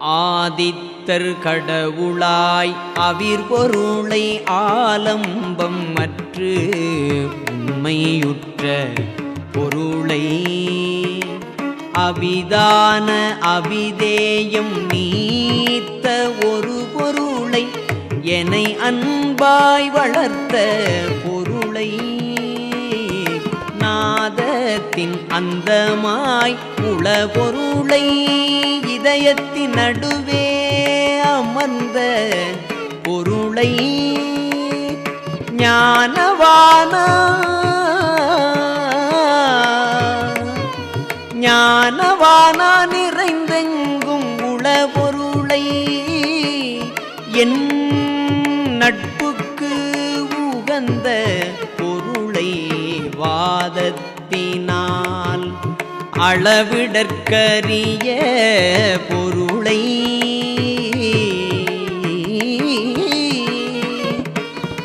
ஆதித்தர் கடவுளாய் அவிர்பொருளை ஆலம்பம் மற்று உண்மையுற்ற பொருளை அவிதான அவிதேயம் நீத்த ஒரு பொருளை என்னை அன்பாய் வளர்த்த பொருளை நாதத்தின் அந்தமாய் உள பொருளை இதயத்தின் நடுவே அமர்ந்த பொருளை ஞானவானா நிறைந்தெங்கும் உள பொருளை என் நட்புக்கு உகந்த பொருளை வாதத்தினால் அளவிடற்கரிய பொருளை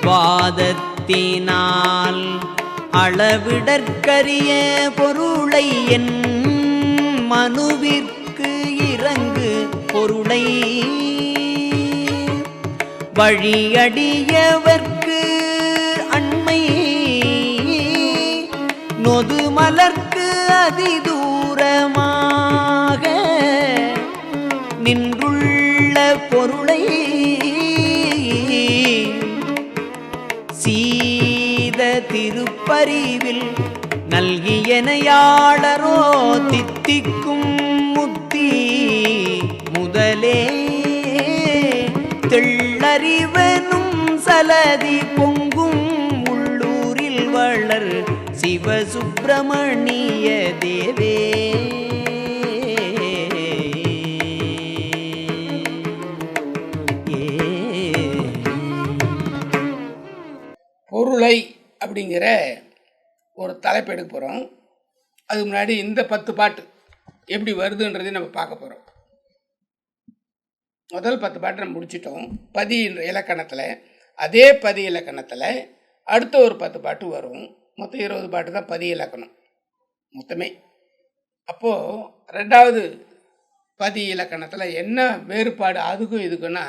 வாதத்தினால் அளவிடற்கரிய பொருளை என் மனுவிற்கு இறங்கு பொருளை வழியடியவர்க்கு அண்மை நொது மலர்க்கு அதிதூரமாக நின்றுள்ள பொருளை சீத திருப்பறிவில் நல்கியனையாளரோ தித்திக்கும் முத்தி முதலே தெள்ளறிவனும் சலதி பொங்கும் உள்ளூரில் வளர் சிவசுப்பிரமணிய தேவே. பொருளை அப்படிங்கிற ஒரு தலைப்பு எடுக்க போகிறோம். அதுக்கு முன்னாடி இந்த 10 பாட்டு எப்படி வருதுன்றதையும் நம்ம பார்க்க போகிறோம். முதல் 10 பாட்டு நம்ம முடிச்சிட்டோம் பதி இலக்கணத்தில். அதே பதி இலக்கணத்தில் அடுத்த ஒரு 10 பாட்டு வரும். மொத்தம் 20 பாட்டு தான் பதி இலக்கணம் மொத்தமே. அப்போது ரெண்டாவது பதி இலக்கணத்தில் என்ன வேறுபாடு அதுக்கும் இதுக்குன்னா,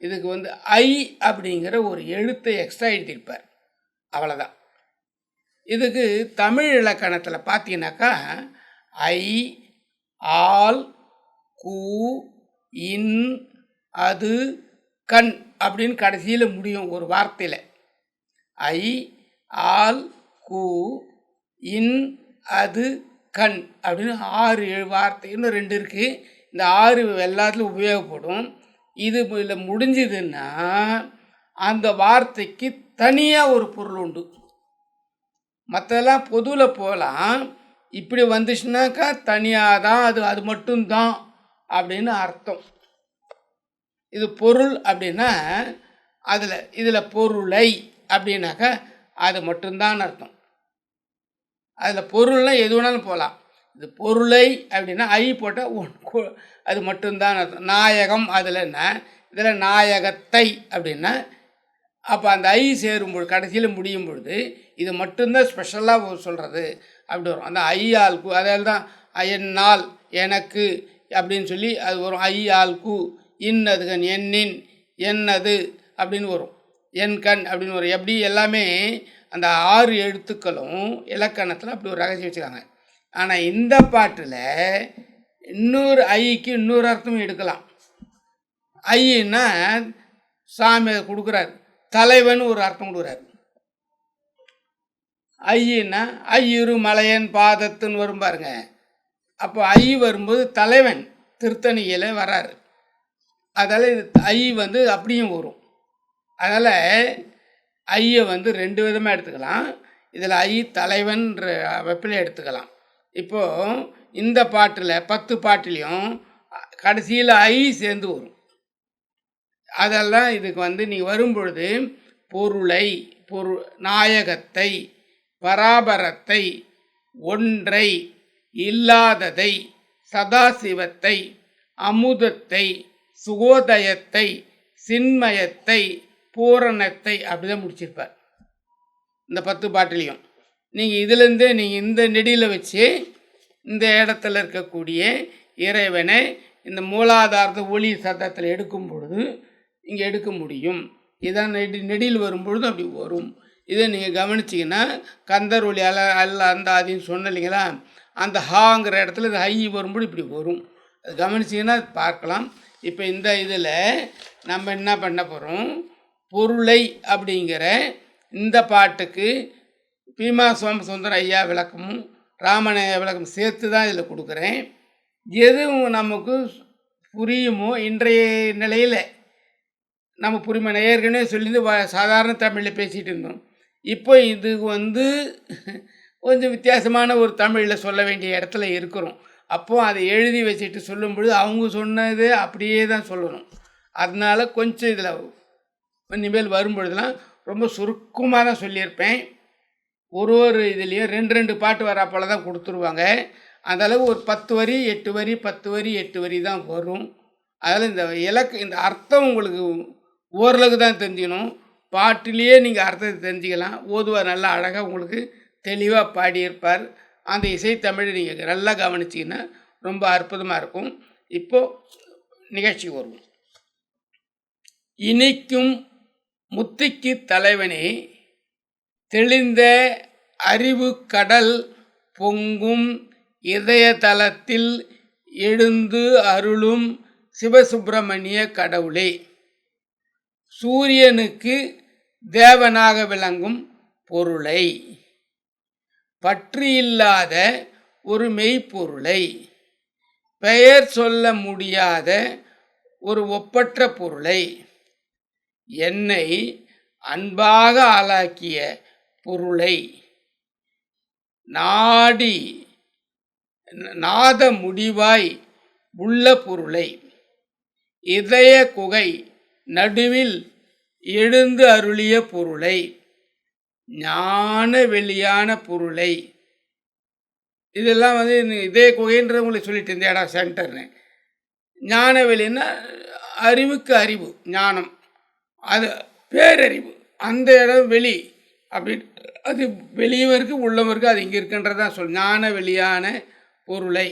இதுக்கு வந்து ஐ அப்படிங்கிற ஒரு எழுத்தை எக்ஸ்ட்ரா எழுதியிருப்பார், அவ்வளோதான். இதுக்கு தமிழ் இலக்கணத்தில் பார்த்தீங்கன்னாக்கா ஐ, ஆல், கூ, இன், அது, கண் அப்படின்னு கடைசியில் முடியும் ஒரு வார்த்தையில். ஐ, ஆல், கூ, இன், அது, கண் அப்படின்னு 6-7 வார்த்தை. இன்னும் 2 இருக்குது. இந்த 6 எல்லாத்துலையும் உபயோகப்படும். இது இதில் முடிஞ்சதுன்னா அந்த வார்த்தைக்கு தனியாக ஒரு பொருள் உண்டு. மற்றெல்லாம் பொதுவில் போகலாம். இப்படி வந்துச்சுனாக்கா தனியாக தான் அது மட்டும்தான் அப்படின்னு அர்த்தம். இது பொருள் அப்படின்னா இதில் பொருளை அப்படின்னாக்கா அது மட்டும்தான் அர்த்தம். அதில் பொருள்னால் எது வேணாலும் போகலாம். இது பொருளை அப்படின்னா ஐ போட்டால் அது மட்டும்தான் அர்த்தம். நாயகம் அதில் என்ன, இதில் நாயகத்தை அப்படின்னா அப்போ அந்த ஐ சேரும்பொழுது கடைசியில் முடியும் பொழுது இது மட்டும்தான் ஸ்பெஷலாக சொல்கிறது அப்படி வரும். அந்த ஐ ஆல் கு அதில் தான் என்னால் எனக்கு அப்படின்னு சொல்லி அது வரும். ஐ ஆல் கு இன் அதுகன் எண்ணின் என்னது அப்படின்னு வரும். என் கண் அப்படின்னு வரும். எப்படி எல்லாமே அந்த 6 எழுத்துக்களும் இலக்கணத்தில் அப்படி ஒரு ரகசியம் வச்சுக்காங்க. ஆனால் இந்த பாட்டில் இன்னொரு ஐக்கு இன்னொரு அர்த்தமும் எடுக்கலாம். ஐன்னா சாமி கொடுக்குறாரு, தலைவன் ஒரு அர்த்தம் கொடுக்குறாரு. ஐன்னா ஐயுரு மலையன் பாதத்துன்னு வரும் பாருங்க. அப்போ ஐ வரும்போது தலைவன் திருத்தணியில் வராரு. அதால் இது ஐ வந்து அப்படியும் வரும். அதனால் ஐயை வந்து 2 விதமாக எடுத்துக்கலாம். இதில் ஐ தலைவன்ற வெப்பில் எடுத்துக்கலாம். இப்போது இந்த பாட்டில் 10 பாட்டிலையும் கடைசியில் ஐ சேர்ந்து வரும். அதெல்லாம் இதுக்கு வந்து நீங்கள் வரும்பொழுது பொருளை, நாயகத்தை, பராபரத்தை, ஒன்றை, இல்லாததை, சதாசிவத்தை, அமுதத்தை, சுகோதயத்தை, சின்மயத்தை, பூரணத்தை அப்படிதான் முடிச்சிருப்பார் இந்த 10 பாட்டிலையும். நீங்கள் இதிலேருந்தே நீங்கள் இந்த நெடியில் வச்சு இந்த இடத்துல இருக்கக்கூடிய இறைவனை இந்த மூலாதாரத்தை ஒளி சத்தத்தில் எடுக்கும் பொழுது இங்கே எடுக்க முடியும். இதான் நெடியில் வரும்பொழுது அப்படி வரும். இதை நீங்கள் கவனிச்சிங்கன்னா கந்தர் ஒளி அல்ல அந்த ஆதின்னு சொன்ன இல்லைங்களா, அந்த ஹாங்கிற இடத்துல இது ஹை வரும்போது இப்படி வரும். அது கவனிச்சிங்கன்னா பார்க்கலாம். இப்போ இந்த இதில் நம்ம என்ன பண்ண போகிறோம், பொருளை அப்படிங்கிற இந்த பாட்டுக்கு பீமா சோமசுந்தரம் ஐயா விளக்கமும் ராமனைய விளக்கம் சேர்த்து தான் இதில் கொடுக்குறேன். எதுவும் நமக்கு புரியுமோ இன்றைய நிலையில் நம்ம புரியுமா. ஏற்கனவே சொல்லியிருந்து சாதாரண தமிழில் பேசிகிட்டு இருந்தோம். இப்போ இது கொஞ்சம் வித்தியாசமான ஒரு தமிழில் சொல்ல வேண்டிய இடத்துல இருக்கிறோம். அப்போது அதை எழுதி வச்சுட்டு சொல்லும் பொழுது அவங்க சொன்னது அப்படியே தான் சொல்லணும். அதனால் கொஞ்சம் இதில் இனிமேல் வரும்பொழுதுலாம் ரொம்ப சுருக்கமாக தான் சொல்லியிருப்பேன். ஒரு இதுலேயும் 2 பாட்டு வரப்போல தான் கொடுத்துருவாங்க. அதளவு ஒரு 10 வரி 8 வரி 10 வரி 8 வரி தான் வரும். அதில் இந்த அர்த்தம் உங்களுக்கு ஓரளவுக்கு தான் தெரிஞ்சுக்கணும். பாட்டிலேயே நீங்கள் அர்த்தத்தை தெரிஞ்சுக்கலாம். ஓதுவார் நல்லா அழகாக உங்களுக்கு தெளிவாக பாடியிருப்பார். அந்த இசைத்தமிழை நீங்கள் நல்லா கவனிச்சிங்கன்னா ரொம்ப அற்புதமாக இருக்கும். இப்போது நிகழ்ச்சி வருவோம். இனிக்கும் முத்திக்கு தலைவனே, தெளிந்த அறிவு கடல் பொங்கும் இதயதலத்தில் எழுந்து அருளும் சிவசுப்பிரமணிய கடவுளே, சூரியனுக்கு தேவனாக விளங்கும் பொருளை, பற்றியில்லாத ஒரு மெய்ப்பொருளை, பெயர் சொல்ல முடியாத ஒரு ஒப்பற்ற பொருளை, என்னை அன்பாக ஆளாக்கிய பொருளை, நாத முடிவாய் உள்ள பொருளை, இதய குகை நடுவில் எழுந்து அருளிய பொருளை, ஞான வெளியான பொருளை. இதெல்லாம் இதே குகைன்ற உங்களுக்கு சொல்லிட்டு இந்த இடம் சென்டர்னு. ஞான வெளின்னா அறிவுக்கு அறிவு ஞானம், அது பேரறிவு. அந்த இடம் வெளி அப்படி, அது வெளியும் இருக்குது உள்ளவும் இருக்குது. அது இங்கே இருக்குன்றதான் ஞான வெளியான பொருளை,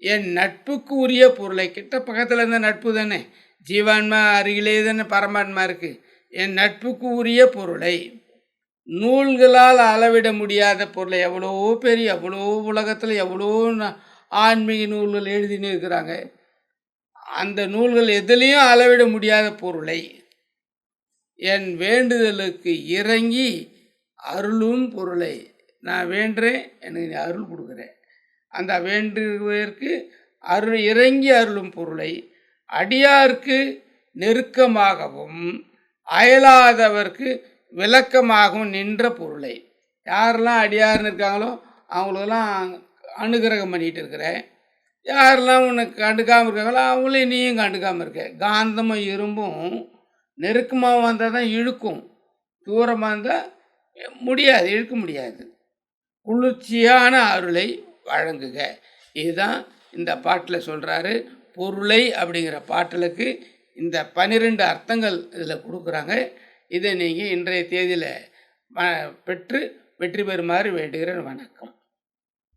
என் நட்புக்கு உரிய பொருளை. கிட்ட பக்கத்தில் இருந்த நட்பு தானே, ஜீவான்மா அருகிலே தானே பரமாத்மா இருக்குது. என் நட்புக்கு உரிய பொருளை, நூல்களால் அளவிட முடியாத பொருளை. எவ்வளோ உலகத்தில் எவ்வளோ ஆன்மீக நூல்கள் எழுதினு இருக்கிறாங்க. அந்த நூல்கள் எதுலேயும் அளவிட முடியாத பொருளை, என் வேண்டுதலுக்கு இறங்கி அருளும் பொருளை. நான் வேண்டுறேன், எனக்கு நீ அருள் கொடுக்குறேன். அந்த வேண்டுவதற்கு இறங்கி அருளும் பொருளை, அடியாருக்கு நெருக்கமாகவும் அயலாதவர்க்கு விளக்கமாகவும் நின்ற பொருளை. யாரெல்லாம் அடியார்னு இருக்காங்களோ அவங்களுக்கெல்லாம் அனுகிரகம் பண்ணிகிட்டு இருக்கிறேன். யாரெல்லாம் உனக்கு கண்டுக்காமல் இருக்காங்களோ அவங்களையும் நீயும் கண்டுக்காமல் இருக்க. காந்தமும் இரும்பும் நெருக்கமாக வந்தால் தான் இழுக்கும், தூரமாக இருந்தால் முடியாது, இழுக்க முடியாது. குளிர்ச்சியான அருளை வழங்குக. இதுதான் இந்த பாட்டில் சொல்கிறாரு. பொருளை அப்படிங்கிற பாட்டலுக்கு இந்த 12 அர்த்தங்கள் இதில் கொடுக்குறாங்க. இதை நீங்கள் இன்றைய தேதியில் பெற்று வெற்றி பெறுமாறு வேண்டுகிறேன். வணக்கம்.